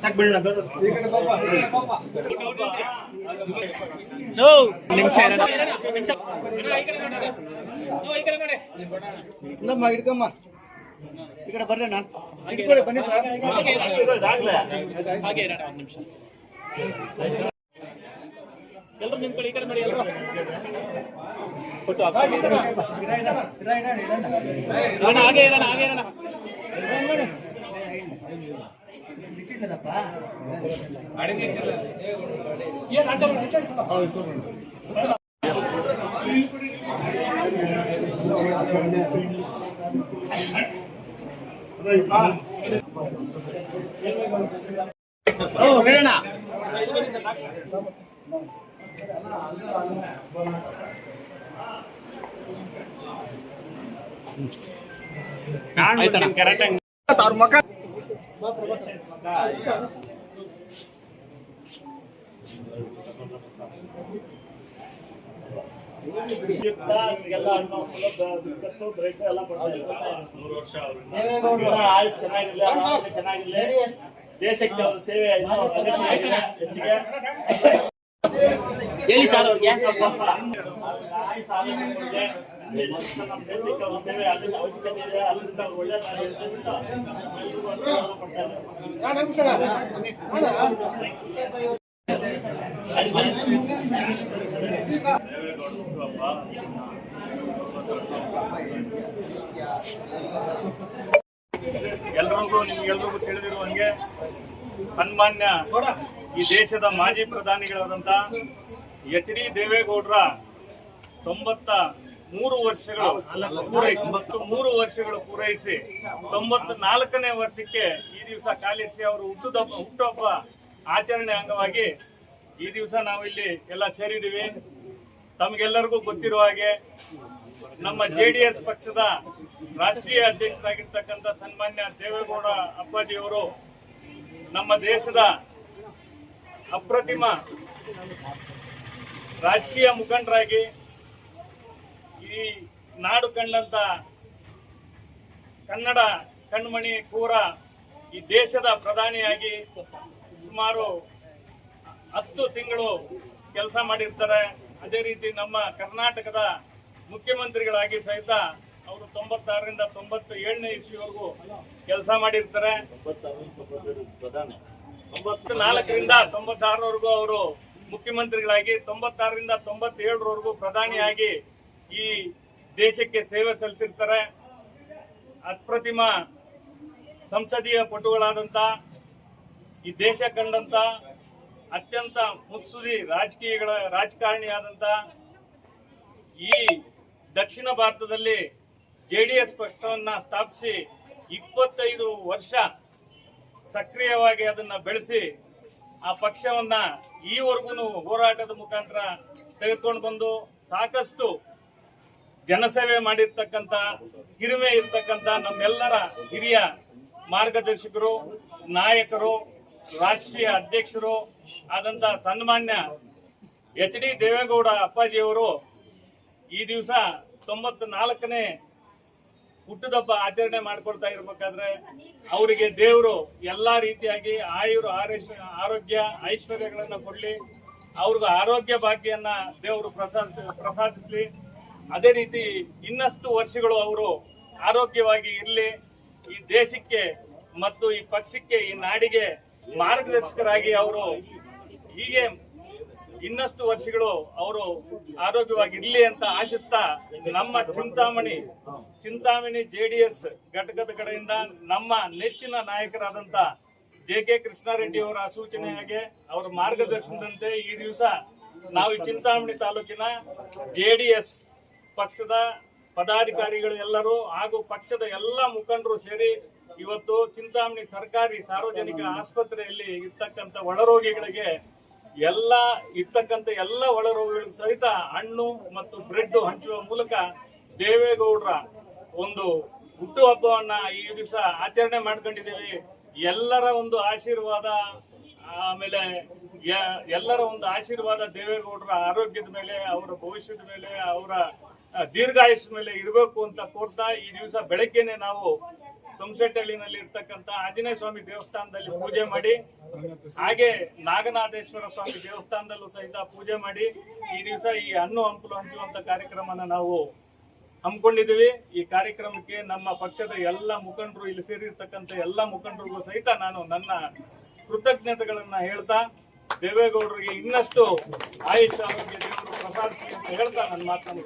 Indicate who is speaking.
Speaker 1: ಸಾಕು ಬಿಡೋಣ
Speaker 2: ನಮ್ಮ ಹಿಡ್ಕಮ್ಮ ಈ ಕಡೆ ಬರ್ರಣ್ಣ ಬನ್ನಿ ಸರ್.
Speaker 1: ಎಲ್ಲರೂ ನಿಮ್ ಕಡೆ ಈ ಕಡೆ ನೋಡಿ. ಎಲ್ಲರೂ ಫೋಟೋ ಹಾಗೆ ಇರೋಣ ಹಾಗೆ ಇರೋಣ. ಹೇಳೋಣ ಆಯ್ತಣ್ಣ ಕರೆಕ್ಟ್
Speaker 2: ಅವ್ರ ಮಕ್ಕ
Speaker 3: ಆಯುಷ್ ಚೆನ್ನಾಗಿರ್ಲಿ, ದೇಶಕ್ಕೆ ಅವ್ರ ಸೇವೆ ಹೆಚ್ಚಿಗೆ
Speaker 1: ಹೇಳಿ ಸರ್ ಅವ್ರಿಗೆ.
Speaker 3: ನಮ್ಮ ದೇಶಕ್ಕೆ ಅವ್ರ ಸೇವೆ ಅದರಿಂದ ಅವಶ್ಯಕತೆ ಇದೆ, ಅದರಿಂದ ಒಳ್ಳೆಯದಾಗಿ
Speaker 4: ಎಲ್ರಿಗೂ ನಿಮ್ಗೆಲ್ರಿಗೂ ತಿಳಿದಿರುವಂಗೆ ಸನ್ಮಾನ್ಯ ಈ ದೇಶದ ಮಾಜಿ ಪ್ರಧಾನಿಗಳಾದಂಥ ಎಚ್.ಡಿ. ದೇವೇಗೌಡರ 93 ವರ್ಷಗಳು ಪೂರೈಸಿ 94ನೇ ವರ್ಷಕ್ಕೆ ಈ ದಿವಸ ಕಾಲಿರಿಸಿ ಅವರು ಹುಟ್ಟುಹಬ್ಬ ಆಚರಣೆ ಅಂಗವಾಗಿ ಈ ದಿವಸ ನಾವಿಲ್ಲಿ ಎಲ್ಲ ಸೇರಿದ್ದೀವಿ. ತಮಗೆಲ್ಲರಿಗೂ ಗೊತ್ತಿರುವ ಹಾಗೆ ನಮ್ಮ JDS ಪಕ್ಷದ ರಾಷ್ಟ್ರೀಯ ಅಧ್ಯಕ್ಷರಾಗಿರ್ತಕ್ಕಂಥ ಸನ್ಮಾನ್ಯ ದೇವೇಗೌಡ ಅಪ್ಪಾಜಿಯವರು ನಮ್ಮ ದೇಶದ ಅಪ್ರತಿಮ ರಾಜಕೀಯ ಮುಖಂಡರಾಗಿ ಈ ನಾಡು ಕಂಡಂತ ಕನ್ನಡ ಕಣ್ಮಣಿ ಕೂರ ಈ ದೇಶದ ಪ್ರಧಾನಿಯಾಗಿ ಸುಮಾರು 10 ತಿಂಗಳು ಕೆಲಸ ಮಾಡಿರ್ತಾರೆ. ಅದೇ ರೀತಿ ನಮ್ಮ ಕರ್ನಾಟಕದ ಮುಖ್ಯಮಂತ್ರಿಗಳಾಗಿ ಸಹಿತ ಅವರು 96ರಿಂದ 97ನೇ ಇಸ್ವಿವರೆಗೂ ಕೆಲಸ ಮಾಡಿರ್ತಾರೆ. 94ರಿಂದ 96ರವರೆಗೂ ಅವರು ಮುಖ್ಯಮಂತ್ರಿಗಳಾಗಿ 96ರಿಂದ 97ರವರೆಗೂ ಪ್ರಧಾನಿಯಾಗಿ ಈ ದೇಶಕ್ಕೆ ಸೇವೆ ಸಲ್ಲಿಸಿರ್ತಾರೆ. ಅಪ್ರತಿಮ ಸಂಸದೀಯ ಪಟುಗಳಾದಂಥ ಈ ದೇಶ ಕಂಡಂತ ಅತ್ಯಂತ ಮುತ್ಸುದಿ ರಾಜಕಾರಣಿಯಾದಂಥ ಈ ದಕ್ಷಿಣ ಭಾರತದಲ್ಲಿ JDS ಪಕ್ಷವನ್ನ ಸ್ಥಾಪಿಸಿ 25 ವರ್ಷ ಸಕ್ರಿಯವಾಗಿ ಅದನ್ನ ಬೆಳೆಸಿ ಆ ಪಕ್ಷವನ್ನ ಈವರೆಗೂ ಹೋರಾಟದ ಮುಖಾಂತರ ತೆಗೆದುಕೊಂಡು ಬಂದು ಸಾಕಷ್ಟು ಜನಸೇವೆ ಮಾಡಿರ್ತಕ್ಕಂಥ ಹಿರಿಮೆ ಇರ್ತಕ್ಕಂಥ ನಮ್ಮೆಲ್ಲರ ಹಿರಿಯ ಮಾರ್ಗದರ್ಶಕರು, ನಾಯಕರು, ರಾಷ್ಟ್ರೀಯ ಅಧ್ಯಕ್ಷರು ಆದಂಥ ಸನ್ಮಾನ್ಯ ಎಚ್.ಡಿ. ದೇವೇಗೌಡ ಅಪ್ಪಾಜಿಯವರು ಈ ದಿವಸ 94ನೇ ಹುಟ್ಟುಹಬ್ಬ ಆಚರಣೆ ಮಾಡಿಕೊಳ್ತಾ ಇರಬೇಕಾದ್ರೆ ಅವರಿಗೆ ದೇವರು ಎಲ್ಲಾ ರೀತಿಯಾಗಿ ಆರೋಗ್ಯ ಐಶ್ವರ್ಯಗಳನ್ನ ಕೊಡ್ಲಿ, ಅವ್ರಿಗೆ ಆರೋಗ್ಯ ಭಾಗ್ಯನ್ನ ದೇವರು ಪ್ರಸಾದಿಸಲಿ. ಅದೇ ರೀತಿ ಇನ್ನಷ್ಟು ವರ್ಷಗಳು ಅವರು ಆರೋಗ್ಯವಾಗಿ ಇರಲಿ, ಈ ದೇಶಕ್ಕೆ ಮತ್ತು ಈ ಪಕ್ಷಕ್ಕೆ ಈ ನಾಡಿಗೆ ಮಾರ್ಗದರ್ಶಕರಾಗಿ ಅವರು ಹೀಗೆ ಇನ್ನಷ್ಟು ವರ್ಷಗಳು ಅವರು ಆರೋಗ್ಯವಾಗಿರ್ಲಿ ಅಂತ ಆಶಿಸ್ತಾ ನಮ್ಮ ಚಿಂತಾಮಣಿ JDS ಘಟಕದ ಕಡೆಯಿಂದ ನಮ್ಮ ನೆಚ್ಚಿನ ನಾಯಕರಾದಂತ JK ಕೃಷ್ಣಾರೆಡ್ಡಿ ಅವರ ಸೂಚನೆಯಾಗೆ ಅವರ ಮಾರ್ಗದರ್ಶನದಂತೆ ಈ ದಿವಸ ನಾವು ಈ ಚಿಂತಾಮಣಿ ತಾಲೂಕಿನ JDS ಪಕ್ಷದ ಪದಾಧಿಕಾರಿಗಳು ಎಲ್ಲರೂ ಹಾಗೂ ಪಕ್ಷದ ಎಲ್ಲ ಮುಖಂಡರು ಸೇರಿ ಇವತ್ತು ಚಿಂತಾಮಣಿ ಸರ್ಕಾರಿ ಸಾರ್ವಜನಿಕ ಆಸ್ಪತ್ರೆಯಲ್ಲಿ ಇರ್ತಕ್ಕಂಥ ಒಳರೋಗಿಗಳಿಗೆ ಇರ್ತಕ್ಕಂಥ ಎಲ್ಲ ಒಳರೋಗಿಗಳಿಗೂ ಸಹಿತ ಹಣ್ಣು ಮತ್ತು ಬ್ರೆಡ್ ಹಂಚುವ ಮೂಲಕ ದೇವೇಗೌಡರ ಒಂದು ಹುಟ್ಟುಹಬ್ಬವನ್ನ ಈ ದಿವಸ ಆಚರಣೆ ಮಾಡ್ಕೊಂಡಿದ್ದೀವಿ. ಎಲ್ಲರ ಒಂದು ಆಶೀರ್ವಾದ, ಆಮೇಲೆ ಎಲ್ಲರ ಒಂದು ಆಶೀರ್ವಾದ ದೇವೇಗೌಡರ ಆರೋಗ್ಯದ ಮೇಲೆ, ಅವರ ಭವಿಷ್ಯದ ಮೇಲೆ, ಅವರ ದೀರ್ಘಾಯುಷ್ ಮೇಲೆ ಇರಬೇಕು ಅಂತ ಕೋರ್ತಾ ಈ ದಿವಸ ಬೆಳಗ್ಗೆನೆ ನಾವು ಸೋಮಶೆಟ್ಟಹಳ್ಳಿನಲ್ಲಿ ಇರ್ತಕ್ಕಂಥ ಆಂಜನೇಯ ಸ್ವಾಮಿ ದೇವಸ್ಥಾನದಲ್ಲಿ ಪೂಜೆ ಮಾಡಿ, ಹಾಗೆ ನಾಗನಾಥೇಶ್ವರ ಸ್ವಾಮಿ ದೇವಸ್ಥಾನದಲ್ಲೂ ಸಹಿತ ಪೂಜೆ ಮಾಡಿ ಈ ದಿವಸ ಈ ಹಣ್ಣು ಹಂಪಲು ಹಂಚುವಂತ ಕಾರ್ಯಕ್ರಮನ ನಾವು ಹಮ್ಮಿಕೊಂಡಿದ್ದೀವಿ. ಈ ಕಾರ್ಯಕ್ರಮಕ್ಕೆ ನಮ್ಮ ಪಕ್ಷದ ಎಲ್ಲ ಮುಖಂಡರು, ಇಲ್ಲಿ ಸೇರಿರ್ತಕ್ಕಂಥ ಎಲ್ಲ ಮುಖಂಡರಿಗೂ ಸಹಿತ ನಾನು ನನ್ನ ಕೃತಜ್ಞತೆಗಳನ್ನ ಹೇಳ್ತಾ, ದೇವೇಗೌಡರಿಗೆ ಇನ್ನಷ್ಟು ಆಯುಷ್ ಆರೋಗ್ಯ ದೇವರು ಪ್ರಸಾದಿಸಲಿ ಅಂತ ಹೇಳ್ತಾ ನನ್ನ ಮಾತನ್ನು